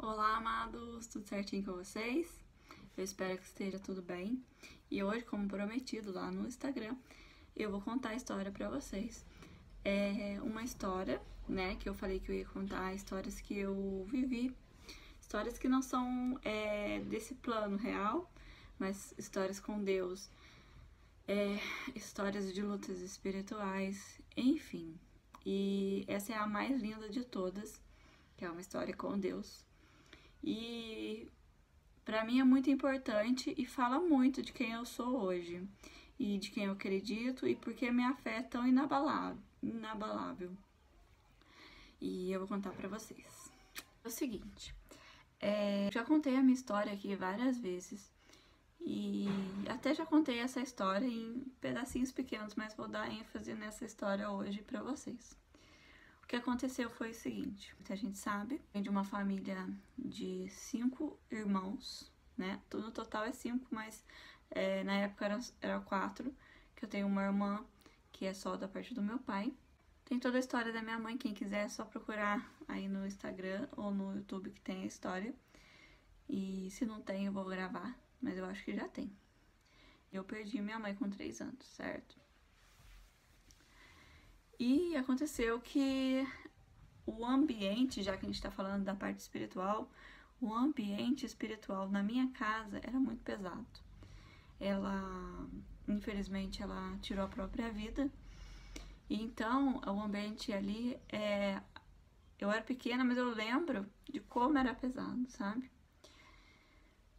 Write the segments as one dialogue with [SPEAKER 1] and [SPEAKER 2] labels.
[SPEAKER 1] Olá, amados, tudo certinho com vocês? Eu espero que esteja tudo bem. E hoje, como prometido lá no Instagram, eu vou contar a história pra vocês. É uma história, né, que eu falei que eu ia contar, histórias que eu vivi, histórias que não são desse plano real, mas histórias com Deus, histórias de lutas espirituais, enfim. E essa é a mais linda de todas, que é uma história com Deus. E para mim é muito importante e fala muito de quem eu sou hoje e de quem eu acredito e porque minha fé é tão inabalável. E eu vou contar para vocês. É o seguinte, já contei a minha história aqui várias vezes e até já contei essa história em pedacinhos pequenos, mas vou dar ênfase nessa história hoje para vocês. O que aconteceu foi o seguinte, muita gente sabe, vem de uma família de 5 irmãos, né? No total é 5, mas na época era 4, que eu tenho uma irmã que é só da parte do meu pai. Tem toda a história da minha mãe, quem quiser é só procurar aí no Instagram ou no YouTube que tem a história. E se não tem eu vou gravar, mas eu acho que já tem. Eu perdi minha mãe com 3 anos, certo? E aconteceu que o ambiente, já que a gente está falando da parte espiritual, o ambiente espiritual na minha casa era muito pesado. Ela, infelizmente, ela tirou a própria vida. E então, o ambiente ali, eu era pequena, mas eu lembro de como era pesado, sabe?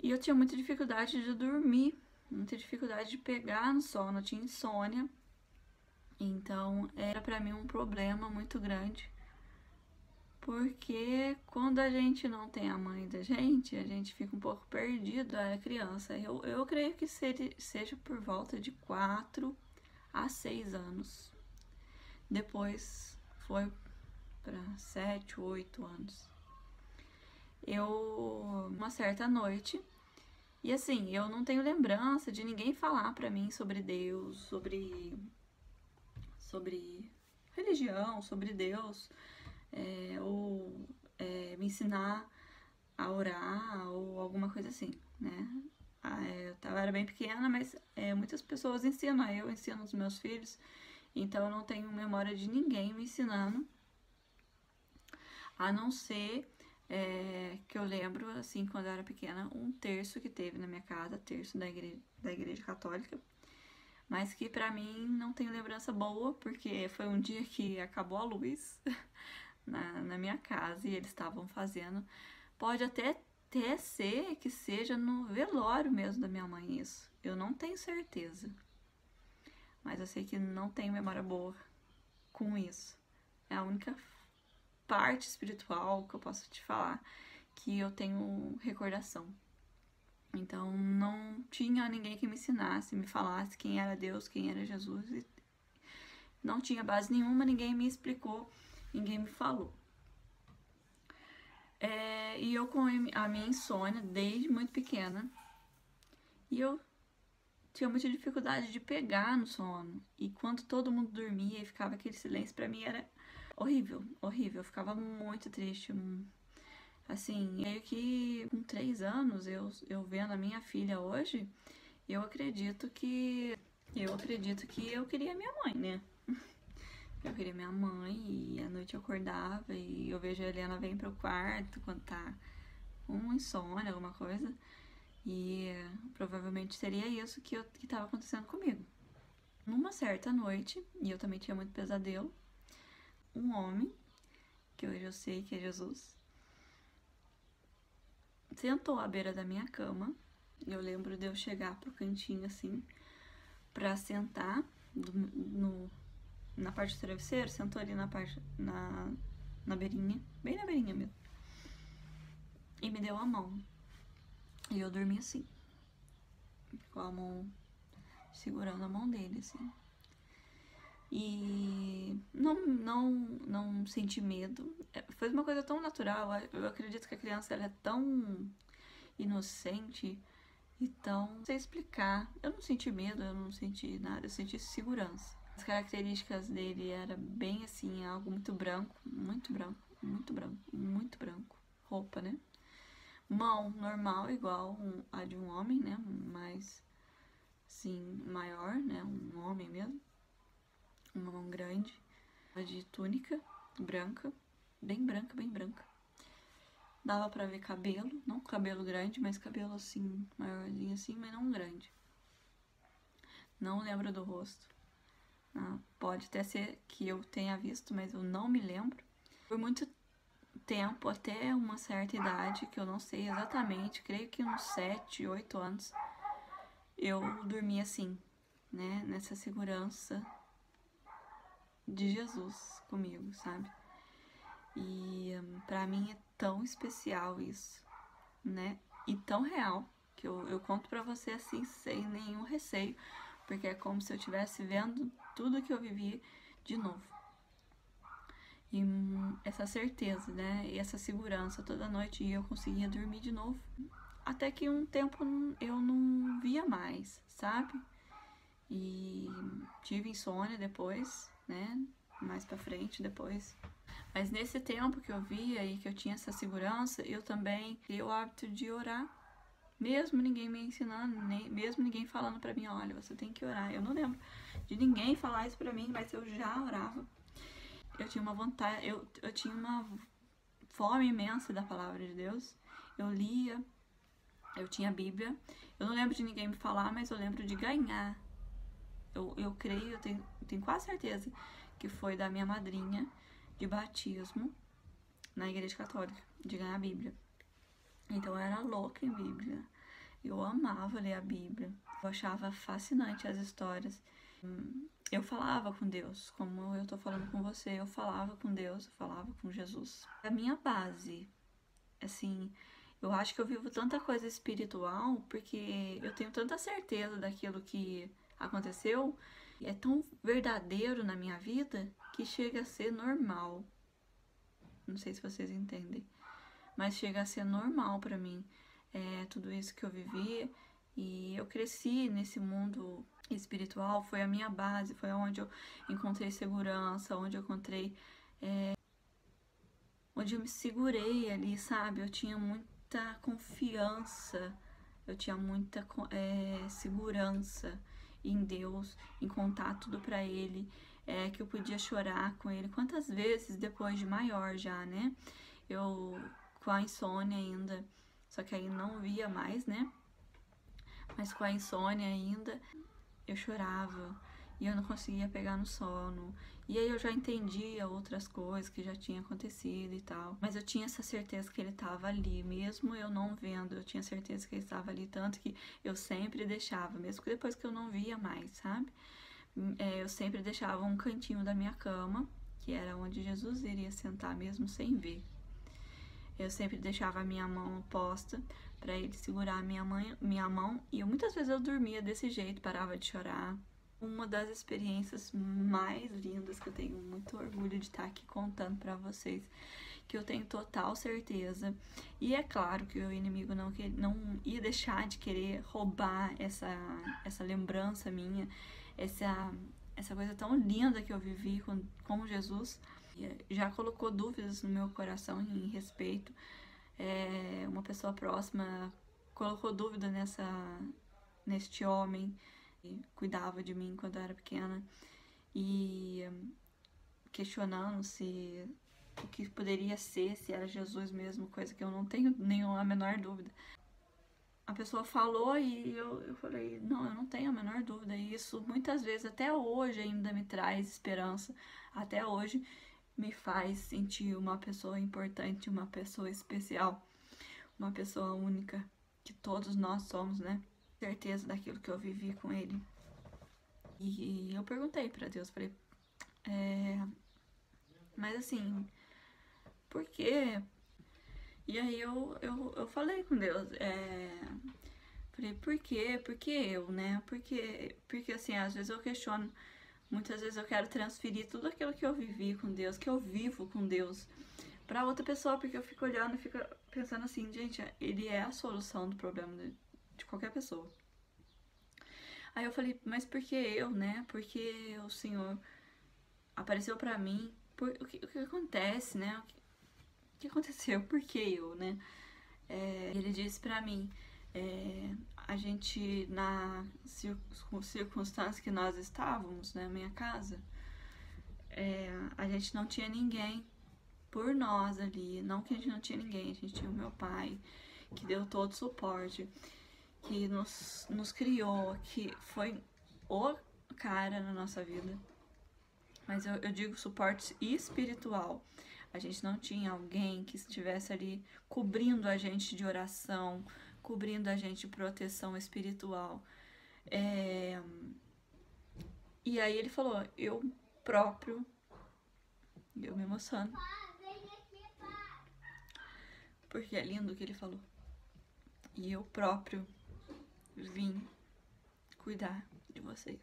[SPEAKER 1] E eu tinha muita dificuldade de dormir, muita dificuldade de pegar no sono, eu tinha insônia. Então, era pra mim um problema muito grande. Porque quando a gente não tem a mãe da gente, a gente fica um pouco perdido, é criança. Eu creio que seja por volta de 4 a 6 anos. Depois foi para 7, 8 anos. Uma certa noite, e assim, eu não tenho lembrança de ninguém falar pra mim sobre Deus, sobre religião, sobre Deus, ou me ensinar a orar ou alguma coisa assim, né? Eu era bem pequena, mas muitas pessoas ensinam, eu ensino os meus filhos, então eu não tenho memória de ninguém me ensinando, a não ser que eu lembro, assim, quando eu era pequena, um terço que teve na minha casa, terço da igreja católica, mas que pra mim não tenho lembrança boa, porque foi um dia que acabou a luz na minha casa e eles estavam fazendo. Pode até ser que seja no velório mesmo da minha mãe isso. Eu não tenho certeza. Mas eu sei que não tenho memória boa com isso. É a única parte espiritual que eu posso te falar que eu tenho recordação. Então não tinha ninguém que me ensinasse, me falasse quem era Deus, quem era Jesus. E não tinha base nenhuma, ninguém me explicou, ninguém me falou. E eu com a minha insônia desde muito pequena. E eu tinha muita dificuldade de pegar no sono. E quando todo mundo dormia e ficava aquele silêncio, pra mim era horrível, horrível. Eu ficava muito triste. Assim, meio que com 3 anos, eu vendo a minha filha hoje, eu acredito que eu queria minha mãe, né? Eu queria minha mãe e à noite eu acordava e eu vejo a Helena vem pro quarto quando tá com insônia, alguma coisa. E provavelmente seria isso que estava acontecendo comigo. Numa certa noite, e eu também tinha muito pesadelo, um homem, que hoje eu sei que é Jesus, sentou à beira da minha cama. Eu lembro de eu chegar pro cantinho assim, pra sentar na parte do travesseiro, sentou ali na beirinha, bem na beirinha mesmo, e me deu a mão. E eu dormi assim, com a mão segurando a mão dele, assim. E não senti medo. Foi uma coisa tão natural. Eu acredito que a criança ela é tão inocente e tão... Não sei explicar. Eu não senti medo, eu não senti nada, eu senti segurança. As características dele era bem assim, algo muito branco, muito branco, muito branco, muito branco. Roupa, né? mão normal, igual a de um homem, né? Mais, assim, maior, né? Um homem mesmo. Uma mão grande. De túnica branca. Bem branca, bem branca. Dava pra ver cabelo. Não cabelo grande, mas cabelo assim, maiorzinho assim, mas não grande. Não lembro do rosto. Ah, pode até ser que eu tenha visto, mas eu não me lembro. Por muito tempo, até uma certa idade, que eu não sei exatamente, creio que uns 7, 8 anos, eu dormi assim, né? Nessa segurança de Jesus comigo, sabe? E pra mim é tão especial isso, né? E tão real, que eu conto pra você assim, sem nenhum receio, porque é como se eu estivesse vendo tudo que eu vivi de novo. E essa certeza, né? E essa segurança toda noite, e eu conseguia dormir de novo. Até que um tempo eu não via mais, sabe? E tive insônia depois, né? Mais pra frente depois. Mas nesse tempo que eu via e que eu tinha essa segurança, eu também criei o hábito de orar. Mesmo ninguém me ensinando, mesmo ninguém falando pra mim, olha, você tem que orar. Eu não lembro de ninguém falar isso pra mim, mas eu já orava. Eu tinha uma vontade, eu tinha uma fome imensa da palavra de Deus. Eu lia, eu tinha a Bíblia. Eu não lembro de ninguém me falar, mas eu lembro de ganhar. Eu creio, eu tenho quase certeza que foi da minha madrinha de batismo na igreja católica, de ganhar a Bíblia. Então eu era louca em Bíblia. Eu amava ler a Bíblia. Eu achava fascinante as histórias. Eu falava com Deus, como eu tô falando com você, eu falava com Deus, eu falava com Jesus. A minha base, assim, eu acho que eu vivo tanta coisa espiritual porque eu tenho tanta certeza daquilo que aconteceu, é tão verdadeiro na minha vida que chega a ser normal. Não sei se vocês entendem, mas chega a ser normal pra mim. Tudo isso que eu vivi, e eu cresci nesse mundo espiritual, foi a minha base, foi onde eu encontrei segurança, onde eu encontrei, onde eu me segurei ali, sabe? Eu tinha muita confiança, eu tinha muita segurança em Deus, em contar tudo pra Ele, que eu podia chorar com Ele. Quantas vezes, depois de maior já, né? Eu com a insônia ainda, só que aí não via mais, né? Mas com a insônia ainda, eu chorava e eu não conseguia pegar no sono. E aí eu já entendia outras coisas que já tinham acontecido e tal. Mas eu tinha essa certeza que ele estava ali, mesmo eu não vendo, eu tinha certeza que ele estava ali, tanto que eu sempre deixava, mesmo que depois que eu não via mais, sabe? Eu sempre deixava um cantinho da minha cama, que era onde Jesus iria sentar mesmo sem ver. Eu sempre deixava a minha mão posta para ele segurar a minha mão, e muitas vezes eu dormia desse jeito, parava de chorar. Uma das experiências mais lindas que eu tenho muito orgulho de estar aqui contando para vocês, que eu tenho total certeza. E é claro que o inimigo não ia deixar de querer roubar essa lembrança minha, essa coisa tão linda que eu vivi com Jesus. Já colocou dúvidas no meu coração em respeito. Uma pessoa próxima colocou dúvida neste homem que cuidava de mim quando eu era pequena, e questionando se o que poderia ser, se era Jesus mesmo, coisa que eu não tenho nenhuma menor dúvida. A pessoa falou e eu falei, não, eu não tenho a menor dúvida. E isso muitas vezes, até hoje, ainda me traz esperança. Até hoje me faz sentir uma pessoa importante, uma pessoa especial, uma pessoa única, que todos nós somos, né? Certeza daquilo que eu vivi com ele. E eu perguntei pra Deus, falei, mas assim, por quê? E aí eu falei com Deus, falei, por quê? Por que eu, né? Porque assim, às vezes eu questiono, muitas vezes eu quero transferir tudo aquilo que eu vivi com Deus, que eu vivo com Deus, pra outra pessoa, porque eu fico olhando e fico pensando assim, gente, ele é a solução do problema de qualquer pessoa. Aí eu falei, mas por que eu, né? Porque o Senhor apareceu pra mim, o que acontece, né? O que aconteceu? Por que eu, né? Ele disse pra mim, a gente, na circunstância que nós estávamos, na minha casa, a gente não tinha ninguém por nós ali, não que a gente não tinha ninguém, a gente tinha o meu pai, que deu todo o suporte, que nos criou, que foi o cara na nossa vida. Mas eu digo suporte espiritual. A gente não tinha alguém que estivesse ali cobrindo a gente de oração, cobrindo a gente de proteção espiritual. E aí ele falou, eu próprio, eu me emociono, porque é lindo o que ele falou. E eu próprio vim cuidar de vocês.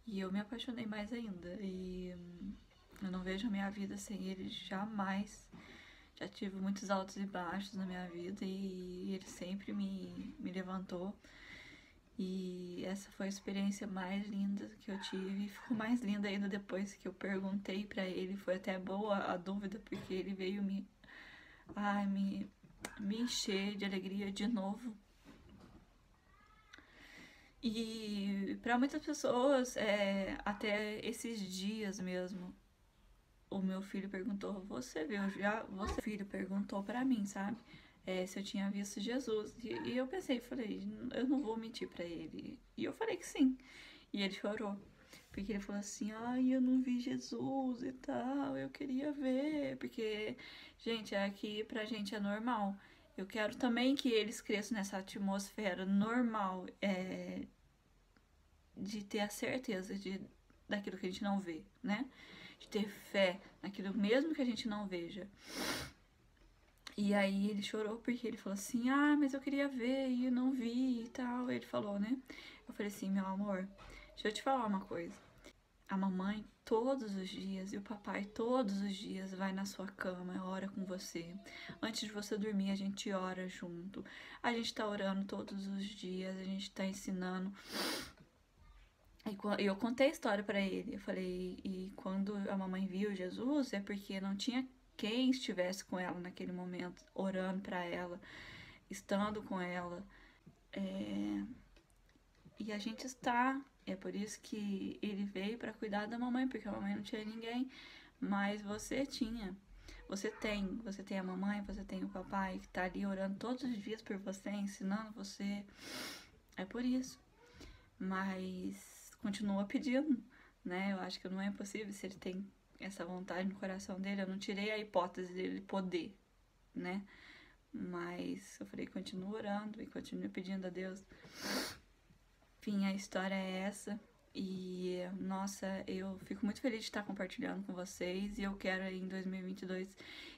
[SPEAKER 1] E eu me apaixonei mais ainda. E eu não vejo a minha vida sem ele jamais. Já tive muitos altos e baixos na minha vida e ele sempre me levantou. E essa foi a experiência mais linda que eu tive. E ficou mais linda ainda depois que eu perguntei pra ele. Foi até boa a dúvida, porque ele veio me encher de alegria de novo. E para muitas pessoas, até esses dias mesmo, o meu filho perguntou, você viu já? Você filho perguntou pra mim, sabe? Se eu tinha visto Jesus. E eu pensei, falei, eu não vou mentir pra ele. E eu falei que sim. E ele chorou. Porque ele falou assim, ai, eu não vi Jesus e tal, eu queria ver. Porque, gente, aqui pra gente é normal. Eu quero também que eles cresçam nessa atmosfera normal, de ter a certeza daquilo que a gente não vê, né? De ter fé naquilo mesmo que a gente não veja. E aí ele chorou porque ele falou assim, mas eu queria ver e eu não vi e tal. Ele falou, né? Eu falei assim, meu amor, deixa eu te falar uma coisa. A mamãe todos os dias e o papai todos os dias vai na sua cama, ora com você. Antes de você dormir, a gente ora junto. A gente tá orando todos os dias, a gente tá ensinando. E eu contei a história pra ele. Eu falei, e quando a mamãe viu Jesus, é porque não tinha quem estivesse com ela naquele momento, orando pra ela, estando com ela. E a gente está. É por isso que ele veio pra cuidar da mamãe, porque a mamãe não tinha ninguém, mas você tinha. Você tem a mamãe, você tem o papai que tá ali orando todos os dias por você, ensinando você. É por isso. Mas continua pedindo, né? Eu acho que não é possível se ele tem essa vontade no coração dele. Eu não tirei a hipótese dele poder, né? Mas eu falei, continua orando e continue pedindo a Deus. Enfim, a história é essa. E, nossa, eu fico muito feliz de estar compartilhando com vocês. E eu quero, em 2022,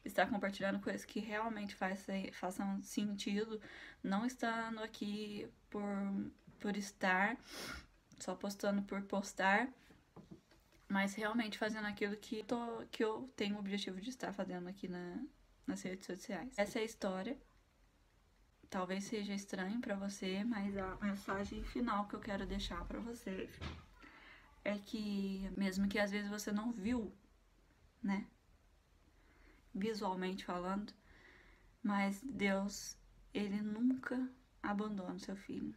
[SPEAKER 1] estar compartilhando coisas que realmente façam sentido. Não estando aqui por estar, só postando por postar, mas realmente fazendo aquilo que eu tenho o objetivo de estar fazendo aqui nas redes sociais. Essa é a história. Talvez seja estranho pra você, mas a mensagem final que eu quero deixar pra você é que, mesmo que às vezes você não viu, né, visualmente falando, mas Deus, ele nunca abandona o seu filho,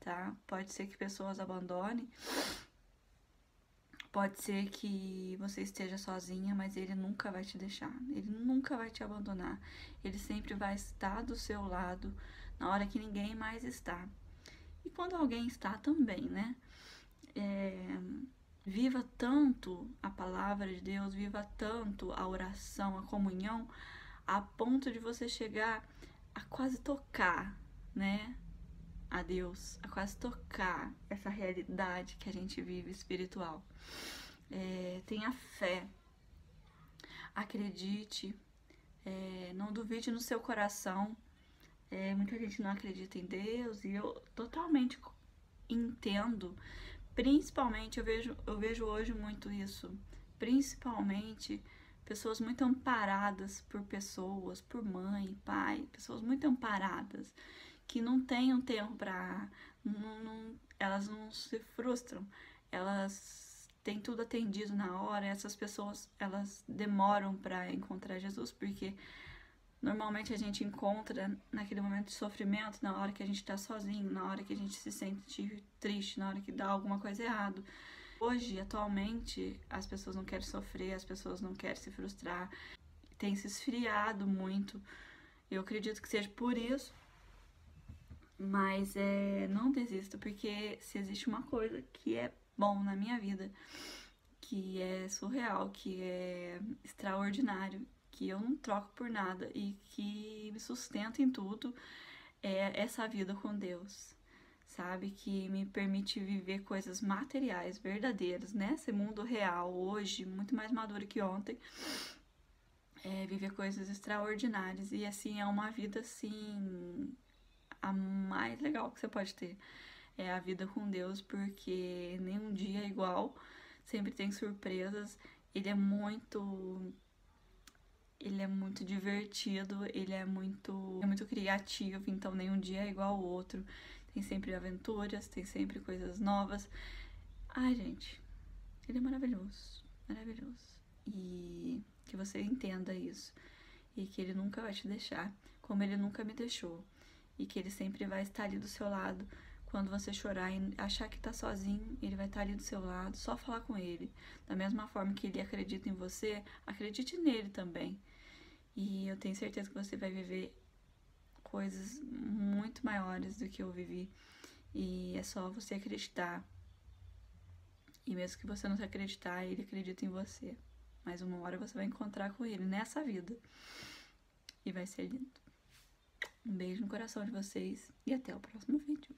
[SPEAKER 1] tá? Pode ser que pessoas abandonem, pode ser que você esteja sozinha, mas ele nunca vai te deixar, ele nunca vai te abandonar, ele sempre vai estar do seu lado na hora que ninguém mais está. E quando alguém está também, né? Viva tanto a palavra de Deus, viva tanto a oração, a comunhão, a ponto de você chegar a quase tocar, né? A Deus, a quase tocar essa realidade que a gente vive espiritual. Tenha fé, acredite, não duvide no seu coração. Muita gente não acredita em Deus e eu totalmente entendo. Principalmente, eu vejo hoje muito isso, principalmente pessoas muito amparadas por pessoas, por mãe, pai, pessoas muito amparadas, que não têm um tempo pra... elas não se frustram, elas tem tudo atendido na hora, essas pessoas, elas demoram para encontrar Jesus, porque normalmente a gente encontra naquele momento de sofrimento, na hora que a gente tá sozinho, na hora que a gente se sente triste, na hora que dá alguma coisa errado. Hoje, atualmente, as pessoas não querem sofrer, as pessoas não querem se frustrar, tem se esfriado muito. Eu acredito que seja por isso, mas não desista, porque se existe uma coisa que é bom na minha vida, que é surreal, que é extraordinário, que eu não troco por nada e que me sustenta em tudo, é essa vida com Deus, sabe? Que me permite viver coisas materiais, verdadeiras, nesse mundo real, hoje, muito mais maduro que ontem, viver coisas extraordinárias. E assim, é uma vida assim, a mais legal que você pode ter. É a vida com Deus, porque nenhum dia é igual, sempre tem surpresas. Ele é muito divertido, ele é muito criativo, então nenhum dia é igual ao outro. Tem sempre aventuras, tem sempre coisas novas. Ai, gente, ele é maravilhoso, maravilhoso. E que você entenda isso. E que ele nunca vai te deixar, como ele nunca me deixou. E que ele sempre vai estar ali do seu lado. Quando você chorar e achar que tá sozinho, ele vai estar ali do seu lado, só falar com ele. Da mesma forma que ele acredita em você, acredite nele também. E eu tenho certeza que você vai viver coisas muito maiores do que eu vivi. E é só você acreditar. E mesmo que você não se acreditar, ele acredita em você. Mas uma hora você vai encontrar com ele nessa vida. E vai ser lindo. Um beijo no coração de vocês e até o próximo vídeo.